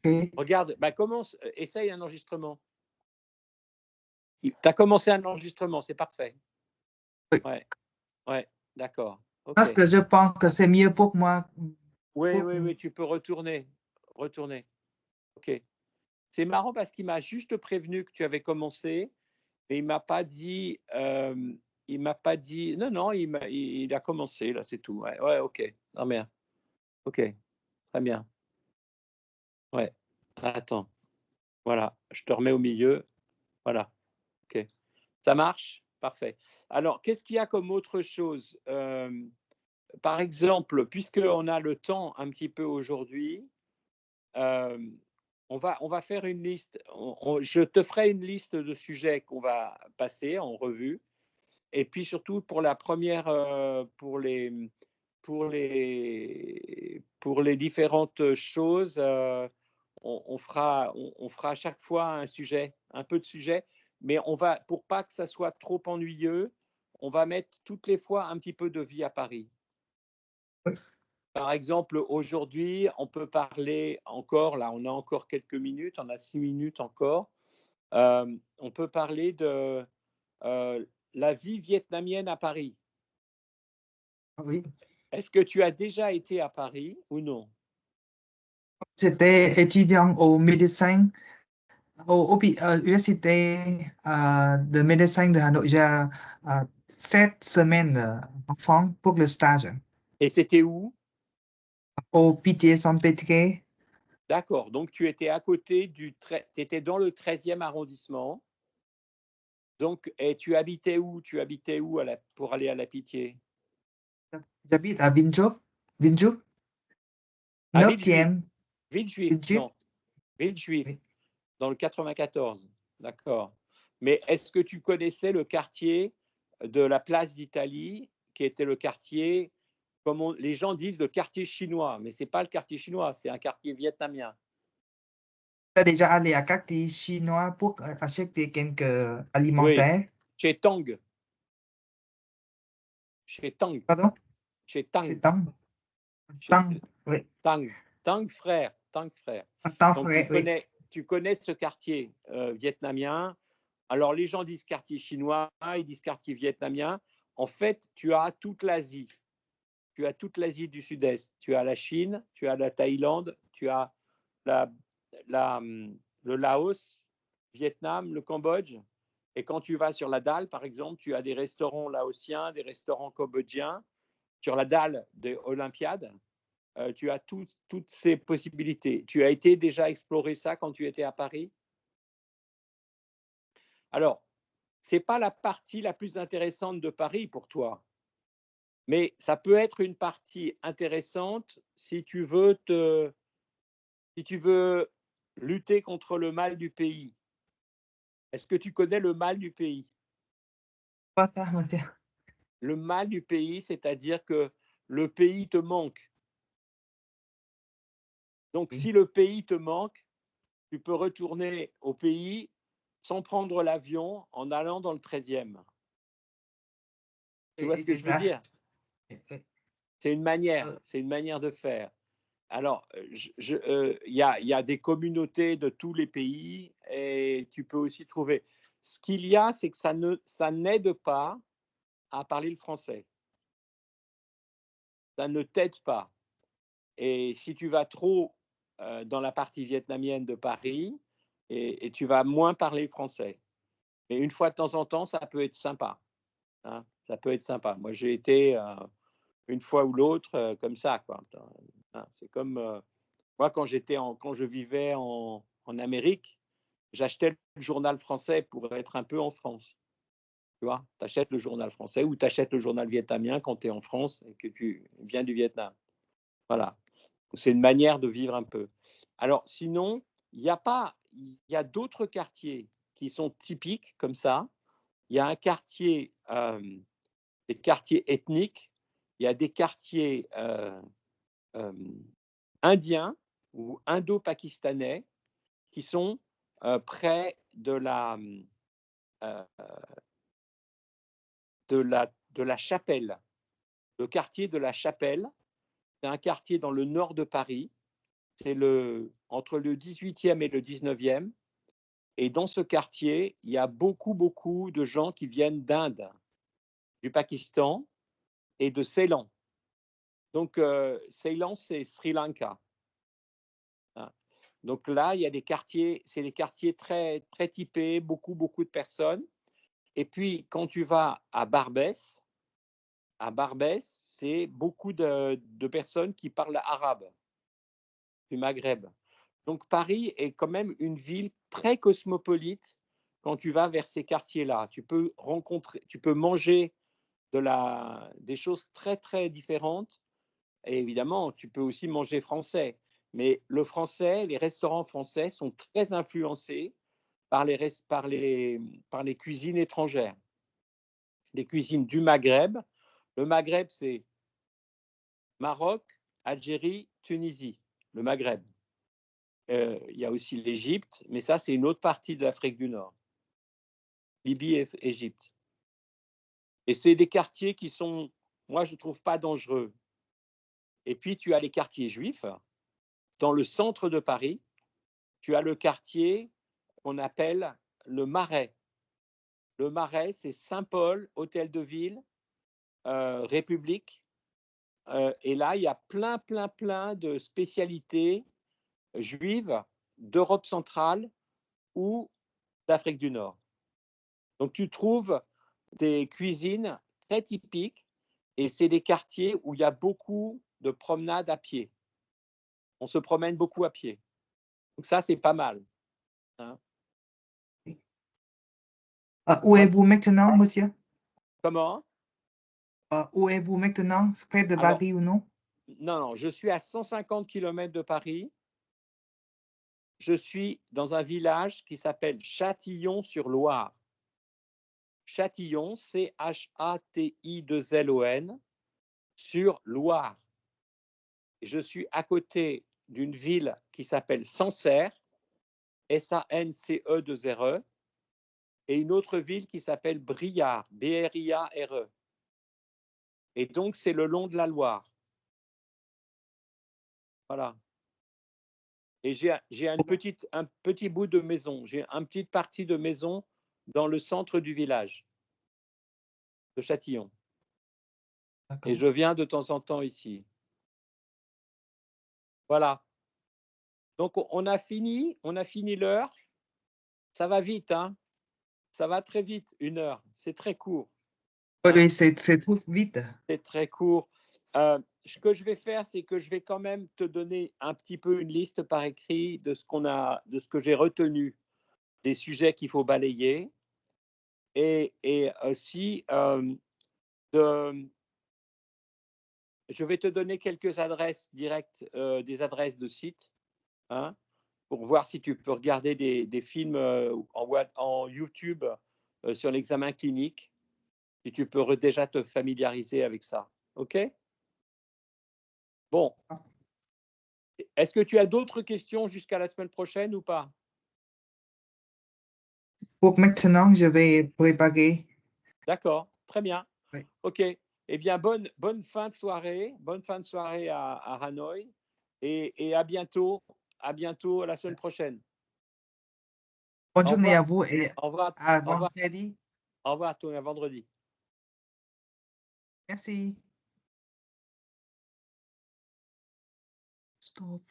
OK. Regarde, bah commence, essaye un enregistrement. Tu as commencé un enregistrement, c'est parfait. Oui. Ouais, ouais, d'accord. Parce OK. que je pense que c'est mieux pour moi. Oui, Pour... oui, oui, tu peux retourner. Retourner. OK. C'est marrant parce qu'il m'a juste prévenu que tu avais commencé, mais il m'a pas dit, il m'a pas dit non, non, il a commencé, là, c'est tout. Ouais, ouais, OK. Non, bien. OK, très bien. Ouais. Attends, voilà, je te remets au milieu. Voilà, OK. Ça marche? Parfait. Alors, qu'est-ce qu'il y a comme autre chose? Par exemple, puisqu'on a le temps un petit peu aujourd'hui, hem, on va faire une liste. Je te ferai une liste de sujets qu'on va passer en revue et puis surtout pour la première, pour les différentes choses, on fera à chaque fois un sujet, un peu de sujet, mais on va pour pas que ça soit trop ennuyeux, on va mettre toutes les fois un petit peu de vie à Paris. Oui. Par exemple, aujourd'hui, on peut parler encore, là, on a encore quelques minutes, on a 6 minutes encore. On peut parler de la vie vietnamienne à Paris. Oui. Est-ce que tu as déjà été à Paris ou non? J'étais étudiant au médecin au Université de médecine de Hà Nội il y a 7 semaines en France pour le stage. Et c'était où? Au Pitié-Salpêtrière. D'accord, donc tu étais à côté tu étais dans le 13e arrondissement. Donc, et tu habitais où? Tu habitais où pour aller à la Pitié? J'habite à Villejuif. Villejuif. À Villejuif. 9e. Villejuif, Villejuif. non, Villejuif, Oui. dans le 94. D'accord. Mais est-ce que tu connaissais le quartier de la place d'Italie, qui était le quartier, comme les gens disent, le quartier chinois, mais ce n'est pas le quartier chinois, c'est un quartier vietnamien. J'ai déjà allé à quartier chinois pour acheter quelques Oui, alimentaires. chez Tang, chez Tang, Pardon? chez Tang, C'est Tang. chez Tang. Oui. Tang, Tang frère, Tang frère. Tang Donc frère, oui. tu connais ce quartier vietnamien. Alors les gens disent quartier chinois, ils disent quartier vietnamien. En fait, tu as toute l'Asie. Tu as toute l'Asie du Sud-Est. Tu as la Chine, tu as la Thaïlande, tu as la, le Laos, Vietnam, le Cambodge. Et quand tu vas sur la dalle, par exemple, tu as des restaurants laotiens, des restaurants cambodgiens. Sur la dalle des Olympiades, tu as toutes ces possibilités. Tu as été déjà explorer ça quand tu étais à Paris? Alors, ce n'est pas la partie la plus intéressante de Paris pour toi, mais ça peut être une partie intéressante si tu veux lutter contre le mal du pays. Est-ce que tu connais le mal du pays? Pas ça, monsieur. Le mal du pays, c'est-à-dire que le pays te manque. Donc, Oui. si le pays te manque, tu peux retourner au pays sans prendre l'avion en allant dans le 13e. Tu vois Et ce que je veux déjà, dire? euh, C'est une manière de faire. Alors, il y a des communautés de tous les pays et tu peux aussi trouver. Ce qu'il y a, c'est que ça n'aide pas à parler le français. Ça ne t'aide pas. Et si tu vas trop dans la partie vietnamienne de Paris, et tu vas moins parler français. Mais une fois de temps en temps, ça peut être sympa. Hein, ça peut être sympa. Moi, j'ai été une fois ou l'autre comme ça, quoi. Hein, c'est comme moi quand je vivais en Amérique, j'achetais le journal français pour être un peu en France. Tu vois, tu achètes le journal français ou tu achètes le journal vietnamien quand tu es en France et que tu viens du Vietnam. Voilà. C'est une manière de vivre un peu. Alors, sinon, il y a d'autres quartiers qui sont typiques comme ça. Il y a un quartier, des quartiers ethniques, il y a des quartiers euh, indiens ou indo-pakistanais qui sont près euh, de la Chapelle. Le quartier de la Chapelle, c'est un quartier dans le nord de Paris c'est entre le 18e et le 19e. Et dans ce quartier, il y a beaucoup de gens qui viennent d'Inde, du Pakistan et de Ceylan. Donc, Ceylan, c'est Sri Lanka. Hein. Donc là, il y a des quartiers, c'est des quartiers très, très typés, beaucoup de personnes. Et puis, quand tu vas à Barbès, c'est beaucoup de personnes qui parlent arabe, du Maghreb. Donc, Paris est quand même une ville très cosmopolite quand tu vas vers ces quartiers-là. Tu peux manger des choses très, très différentes. Et évidemment, tu peux aussi manger français. Mais le français, les restaurants français sont très influencés par les cuisines étrangères, les cuisines du Maghreb. Le Maghreb, c'est Maroc, Algérie, Tunisie, le Maghreb. Il y a aussi l'Égypte, mais ça, c'est une autre partie de l'Afrique du Nord. Libye et Égypte. Et c'est des quartiers qui sont, moi, je ne trouve pas dangereux. Et puis, tu as les quartiers juifs. Dans le centre de Paris, tu as le quartier qu'on appelle le Marais. Le Marais, c'est Saint-Paul, Hôtel de Ville, République. Et là, il y a plein de spécialités juives d'Europe centrale ou d'Afrique du Nord. Donc, tu trouves des cuisines très typiques et c'est des quartiers où il y a beaucoup de promenades à pied. On se promène beaucoup à pied. Donc, ça, c'est pas mal. Hein. Où êtes-vous maintenant, monsieur? Comment? Où êtes-vous maintenant? Près de Alors, Paris ou non? non, je suis à 150 km de Paris. Je suis dans un village qui s'appelle Châtillon-sur-Loire. Châtillon, C-H-A-T-I-2-L-O-N, sur Loire. Je suis à côté d'une ville qui s'appelle Sancerre, S-A-N-C-E-2-R-E, et une autre ville qui s'appelle Briare, B-R-I-A-R-E. Et donc, c'est le long de la Loire. Voilà. Et j'ai un petit bout de maison, j'ai une petite partie de maison dans le centre du village de Châtillon. Et je viens de temps en temps ici. Voilà. Donc, on a fini l'heure. Ça va vite, hein? Ça va très vite, 1 heure. C'est très court. Oui, c'est trop vite. C'est très court. Ce que je vais faire, c'est que je vais quand même te donner un petit peu une liste par écrit de ce que j'ai retenu, des sujets qu'il faut balayer. Et aussi, je vais te donner quelques adresses directes, des adresses de sites, hein, pour voir si tu peux regarder des films en YouTube sur l'examen clinique, si tu peux déjà te familiariser avec ça. OK? Bon. Est-ce que tu as d'autres questions jusqu'à la semaine prochaine ou pas? Pour maintenant, je vais préparer. D'accord, très bien. Oui. OK. Eh bien, bonne fin de soirée. Bonne fin de soirée à Hanoï. Et à bientôt. À bientôt la semaine prochaine. Bonne Au journée revoir. à vous et Au revoir. à Au revoir. vendredi. Au revoir, Tony, à vendredi. Merci. Stop.